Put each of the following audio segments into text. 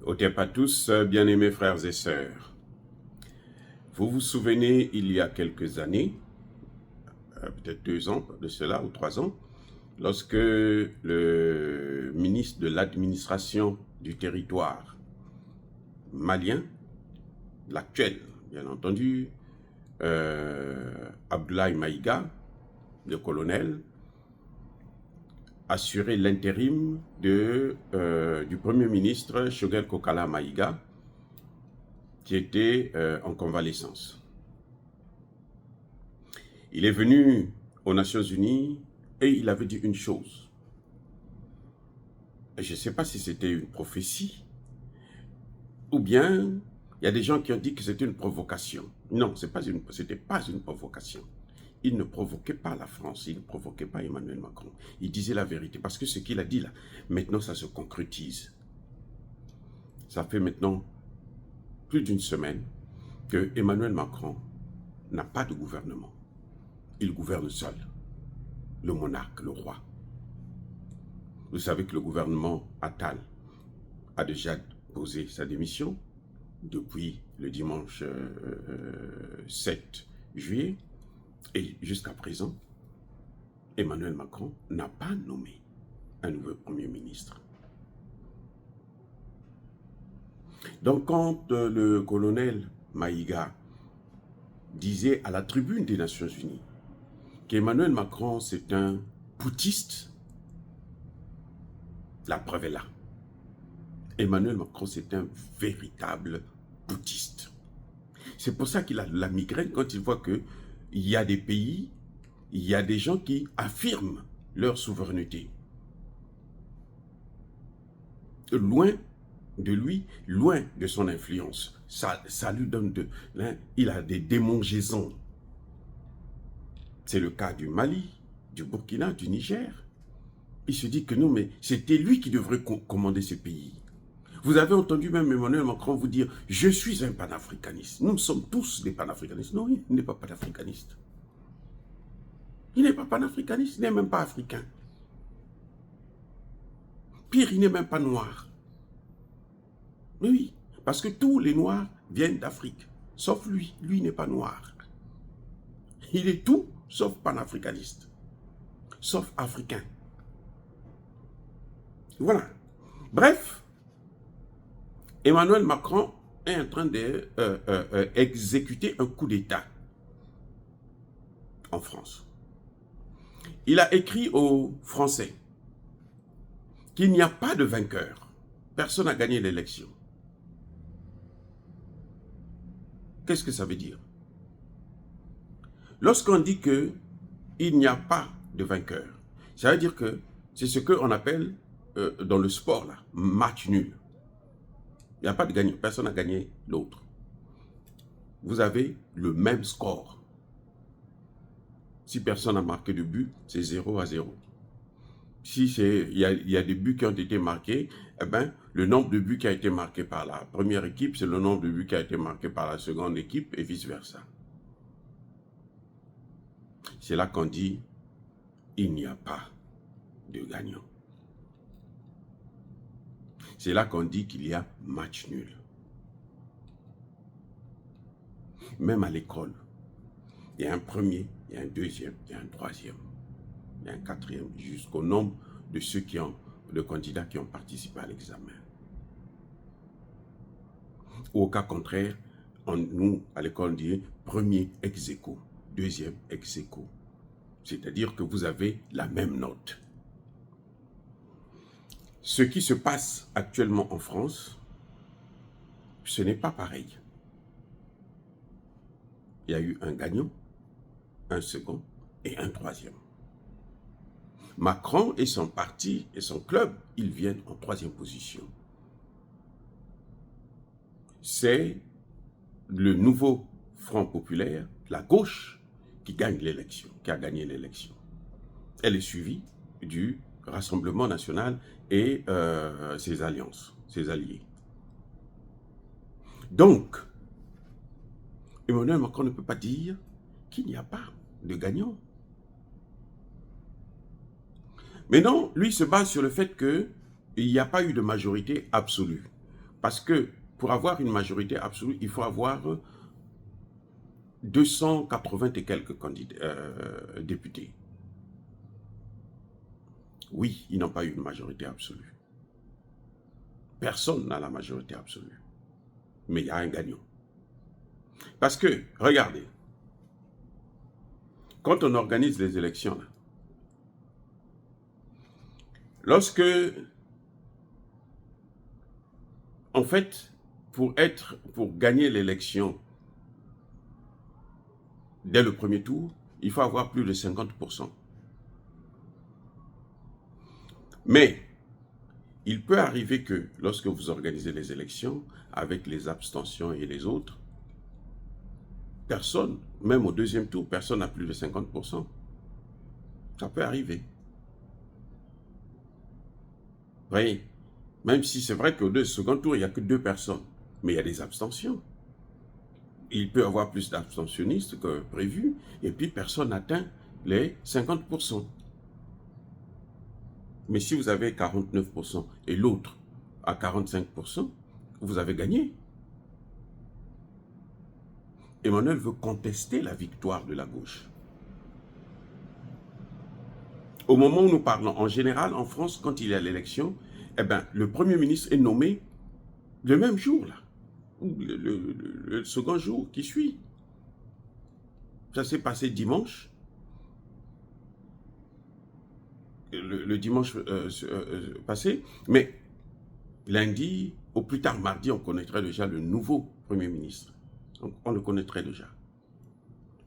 Otep à tous, bien-aimés frères et sœurs. Vous vous souvenez, il y a quelques années, peut-être 2 ans de cela, ou 3 ans, lorsque le ministre de l'administration du territoire malien, l'actuel, bien entendu, Abdoulaye Maïga, le colonel, assurait l'intérim du Premier ministre Choguel Kokala Maïga, qui était en convalescence. Il est venu aux Nations Unies et il avait dit une chose. Je ne sais pas si c'était une prophétie ou bien il y a des gens qui ont dit que c'était une provocation. Non, ce n'était pas une provocation. Il ne provoquait pas la France, il ne provoquait pas Emmanuel Macron. Il disait la vérité parce que ce qu'il a dit là, maintenant ça se concrétise. Ça fait maintenant plus d'une semaine que Emmanuel Macron n'a pas de gouvernement. Il gouverne seul, le monarque, le roi. Vous savez que le gouvernement Attal a déjà posé sa démission depuis le dimanche 7 juillet et jusqu'à présent, Emmanuel Macron n'a pas nommé un nouveau Premier ministre. Donc quand le colonel Maïga disait à la tribune des Nations Unies qu'Emmanuel Macron c'est un putschiste, la preuve est là. Emmanuel Macron c'est un véritable putschiste. C'est pour ça qu'il a la migraine quand il voit qu'il y a des pays, il y a des gens qui affirment leur souveraineté. Loin de lui, loin de son influence. Ça lui donne il a des démangeaisons. C'est le cas du Mali, du Burkina, du Niger. Il se dit que non, mais c'était lui qui devrait commander ces pays. Vous avez entendu même Emmanuel Macron vous dire « Je suis un panafricaniste. Nous sommes tous des panafricanistes. » Non, il n'est pas panafricaniste. Il n'est pas panafricaniste, il n'est même pas africain. Pire, il n'est même pas noir. Mais oui, parce que tous les noirs viennent d'Afrique, sauf lui. Lui n'est pas noir. Il est tout sauf panafricaniste, sauf africain. Voilà. Bref, Emmanuel Macron est en train d'exécuter un coup d'État en France. Il a écrit aux Français qu'il n'y a pas de vainqueur. Personne n'a gagné l'élection. Qu'est-ce que ça veut dire? Lorsqu'on dit qu'il n'y a pas de vainqueur, ça veut dire que c'est ce qu'on appelle dans le sport, là, match nul. Il n'y a pas de gagnant, personne n'a gagné l'autre. Vous avez le même score. Si personne n'a marqué de but, c'est 0-0. Si il y a des buts qui ont été marqués, eh ben, le nombre de buts qui a été marqué par la première équipe, c'est le nombre de buts qui a été marqué par la seconde équipe et vice-versa. C'est là qu'on dit, il n'y a pas de gagnant. C'est là qu'on dit qu'il y a match nul. Même à l'école, il y a un premier, il y a un deuxième, il y a un troisième, il y a un quatrième, jusqu'au nombre de candidats qui ont participé à l'examen. Ou au cas contraire, nous, à l'école, on dit premier ex aequo, deuxième ex aequo. C'est-à-dire que vous avez la même note. Ce qui se passe actuellement en France, ce n'est pas pareil. Il y a eu un gagnant, un second et un troisième. Macron et son parti et son club, ils viennent en troisième position. C'est le nouveau Front populaire, la gauche, qui gagne l'élection, qui a gagné l'élection. Elle est suivie du Rassemblement national et ses alliances, ses alliés. Donc, Emmanuel Macron ne peut pas dire qu'il n'y a pas de gagnant. Mais non, lui se base sur le fait qu'il n'y a pas eu de majorité absolue. Parce que pour avoir une majorité absolue, il faut avoir 280 et quelques députés. Oui, ils n'ont pas eu une majorité absolue. Personne n'a la majorité absolue. Mais il y a un gagnant. Parce que, regardez, quand on organise les élections, là, lorsque, en fait, pour gagner l'élection dès le premier tour, il faut avoir plus de 50%. Mais, il peut arriver que lorsque vous organisez les élections, avec les abstentions et les autres, personne, même au deuxième tour, personne n'a plus de 50%. Ça peut arriver. Oui, même si c'est vrai qu'au second tour, il n'y a que 2 personnes, mais il y a des abstentions. Il peut y avoir plus d'abstentionnistes que prévu, et puis personne n'atteint les 50%. Mais si vous avez 49% et l'autre à 45%, vous avez gagné. Emmanuel veut contester la victoire de la gauche. Au moment où nous parlons, en général, en France, quand il y a l'élection, eh ben, le Premier ministre est nommé le même jour, là, ou le second jour qui suit. Ça s'est passé dimanche. Le dimanche passé, mais lundi, au plus tard mardi, on connaîtrait déjà le nouveau Premier ministre. Donc, on le connaîtrait déjà.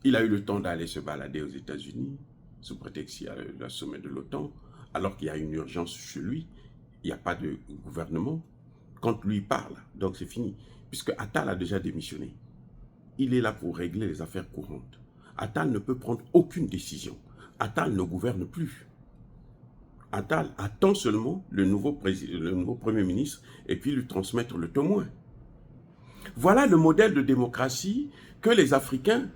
Il a eu le temps d'aller se balader aux États-Unis, sous prétexte qu'il y a le sommet de l'OTAN, alors qu'il y a une urgence chez lui, il n'y a pas de gouvernement. Quand lui parle, donc c'est fini. Puisque Attal a déjà démissionné. Il est là pour régler les affaires courantes. Attal ne peut prendre aucune décision. Attal ne gouverne plus. Attal attend seulement le nouveau Premier ministre et puis lui transmettre le témoin. Voilà le modèle de démocratie que les Africains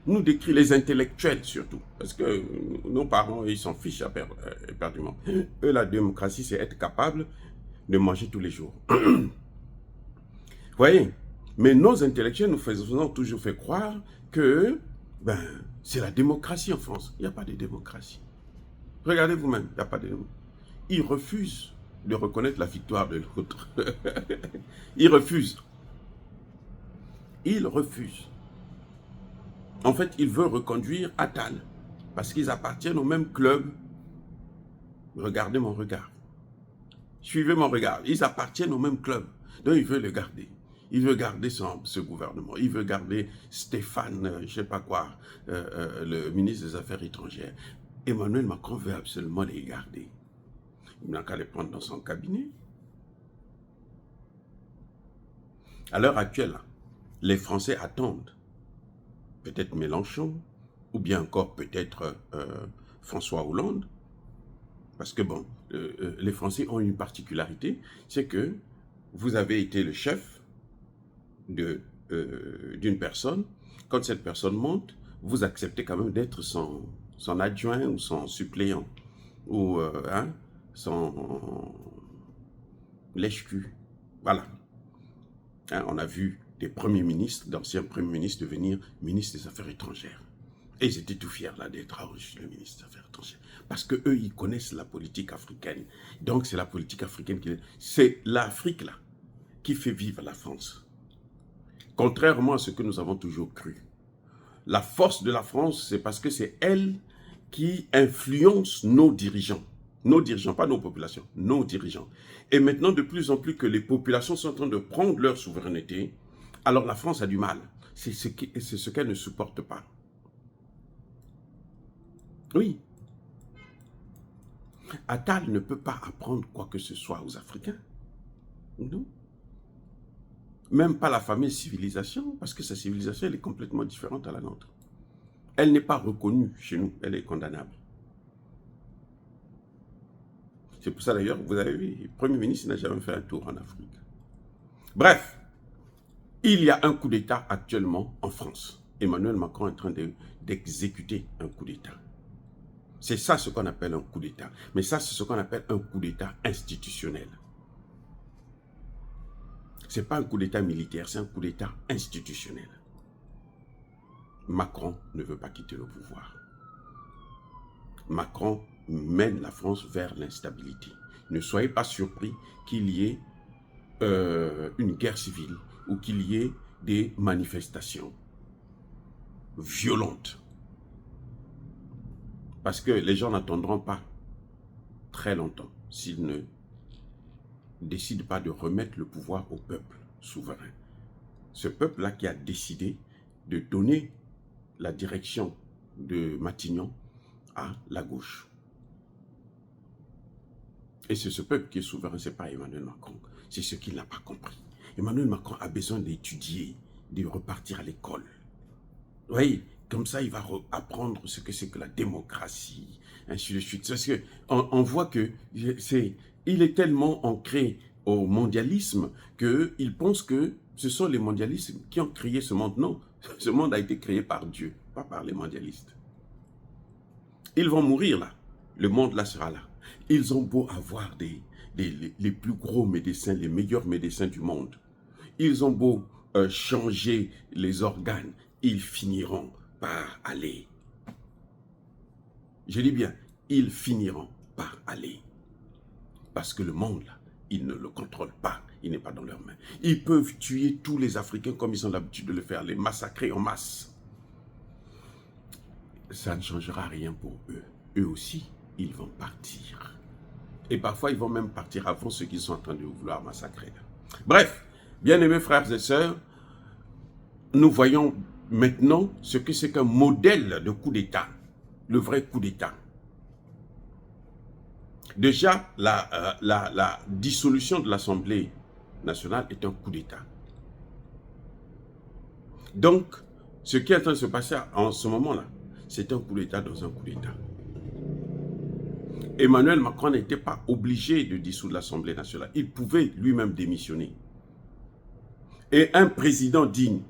nous décrivent, les intellectuels surtout. Parce que nos parents, ils s'en fichent éperdument. Eux, la démocratie, c'est être capable de manger tous les jours. Vous voyez? Mais nos intellectuels nous faisons toujours fait croire que c'est la démocratie en France. Il n'y a pas de démocratie. Regardez vous-même, il n'y a pas de démocratie. Ils refusent de reconnaître la victoire de l'autre. Ils refusent. Ils refusent. En fait, ils veulent reconduire Attal parce qu'ils appartiennent au même club. Regardez mon regard. Suivez mon regard. Ils appartiennent au même club. Donc, ils veulent le garder. Il veut garder ce gouvernement. Il veut garder Stéphane, je ne sais pas quoi, le ministre des Affaires étrangères. Emmanuel Macron veut absolument les garder. Il n'a qu'à les prendre dans son cabinet. À l'heure actuelle, les Français attendent peut-être Mélenchon, ou bien encore peut-être François Hollande, parce que bon, les Français ont une particularité, c'est que vous avez été le chef d'une personne, quand cette personne monte, vous acceptez quand même d'être son adjoint ou son suppléant, ou son lèche-cul. Voilà. Hein, on a vu des premiers ministres, d'anciens premiers ministres devenir ministres des Affaires étrangères. Et ils étaient tout fiers là d'être le ministre des Affaires étrangères. Parce qu'eux, ils connaissent la politique africaine. Donc c'est la politique africaine c'est l'Afrique là qui fait vivre la France. Contrairement à ce que nous avons toujours cru. La force de la France, c'est parce que c'est elle qui influence nos dirigeants. Nos dirigeants, pas nos populations, nos dirigeants. Et maintenant, de plus en plus que les populations sont en train de prendre leur souveraineté, alors la France a du mal. C'est ce qu'elle ne supporte pas. Oui. Attal ne peut pas apprendre quoi que ce soit aux Africains. Non. Même pas la fameuse civilisation, parce que sa civilisation, elle est complètement différente à la nôtre. Elle n'est pas reconnue chez nous, elle est condamnable. C'est pour ça d'ailleurs, vous avez vu, le Premier ministre n'a jamais fait un tour en Afrique. Bref, il y a un coup d'État actuellement en France. Emmanuel Macron est en train d'exécuter un coup d'État. C'est ça ce qu'on appelle un coup d'État. Mais ça, c'est ce qu'on appelle un coup d'État institutionnel. Ce n'est pas un coup d'État militaire, c'est un coup d'État institutionnel. Macron ne veut pas quitter le pouvoir. Macron mène la France vers l'instabilité. Ne soyez pas surpris qu'il y ait une guerre civile ou qu'il y ait des manifestations violentes. Parce que les gens n'attendront pas très longtemps s'ils ne décident pas de remettre le pouvoir au peuple souverain. Ce peuple-là qui a décidé de donner la direction de Matignon à la gauche. Et c'est ce peuple qui est souverain, ce n'est pas Emmanuel Macron. C'est ce qu'il n'a pas compris. Emmanuel Macron a besoin d'étudier, de repartir à l'école. Vous voyez, comme ça, il va apprendre ce que c'est que la démocratie, ainsi de suite. Parce qu'on voit qu'il est tellement ancré au mondialisme qu'il pense que ce sont les mondialistes qui ont créé ce monde. Non, ce monde a été créé par Dieu, pas par les mondialistes. Ils vont mourir là. Le monde là sera là. Ils ont beau avoir les plus gros médecins, les meilleurs médecins du monde. Ils ont beau changer les organes. Ils finiront par aller. Je dis bien, ils finiront par aller. Parce que le monde là, ils ne le contrôlent pas. Il n'est pas dans leurs mains. Ils peuvent tuer tous les Africains comme ils ont l'habitude de le faire, les massacrer en masse. Ça ne changera rien pour eux. Eux aussi, ils vont partir. Et parfois, ils vont même partir avant ceux qui sont en train de vouloir massacrer. Bref, bien-aimés frères et sœurs, nous voyons maintenant ce que c'est qu'un modèle de coup d'État, le vrai coup d'État. Déjà, la dissolution de l'Assemblée nationale est un coup d'État. Donc, ce qui est en train de se passer en ce moment-là, c'est un coup d'État dans un coup d'État. Emmanuel Macron n'était pas obligé de dissoudre l'Assemblée nationale. Il pouvait lui-même démissionner. Et un président digne,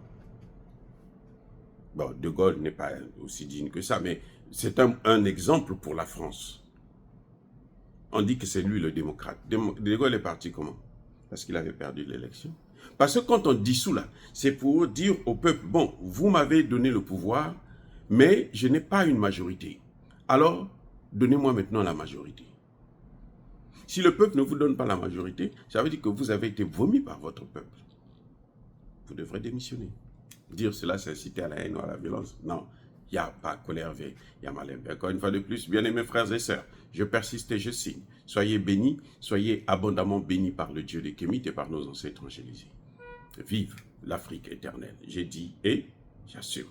bon, De Gaulle n'est pas aussi digne que ça, mais c'est un exemple pour la France. On dit que c'est lui le démocrate. De Gaulle est parti comment? Parce qu'il avait perdu l'élection. Parce que quand on dissout là, c'est pour dire au peuple, bon, vous m'avez donné le pouvoir, mais je n'ai pas une majorité. Alors, donnez-moi maintenant la majorité. Si le peuple ne vous donne pas la majorité, ça veut dire que vous avez été vomi par votre peuple. Vous devrez démissionner. Dire cela, c'est inciter à la haine ou à la violence. Non, il n'y a pas colère veille, il y a malheur. Encore une fois de plus, bien-aimés frères et sœurs, je persiste et je signe. Soyez bénis, soyez abondamment bénis par le Dieu des Kémites et par nos ancêtres angélisés. Vive l'Afrique éternelle. J'ai dit et j'assume.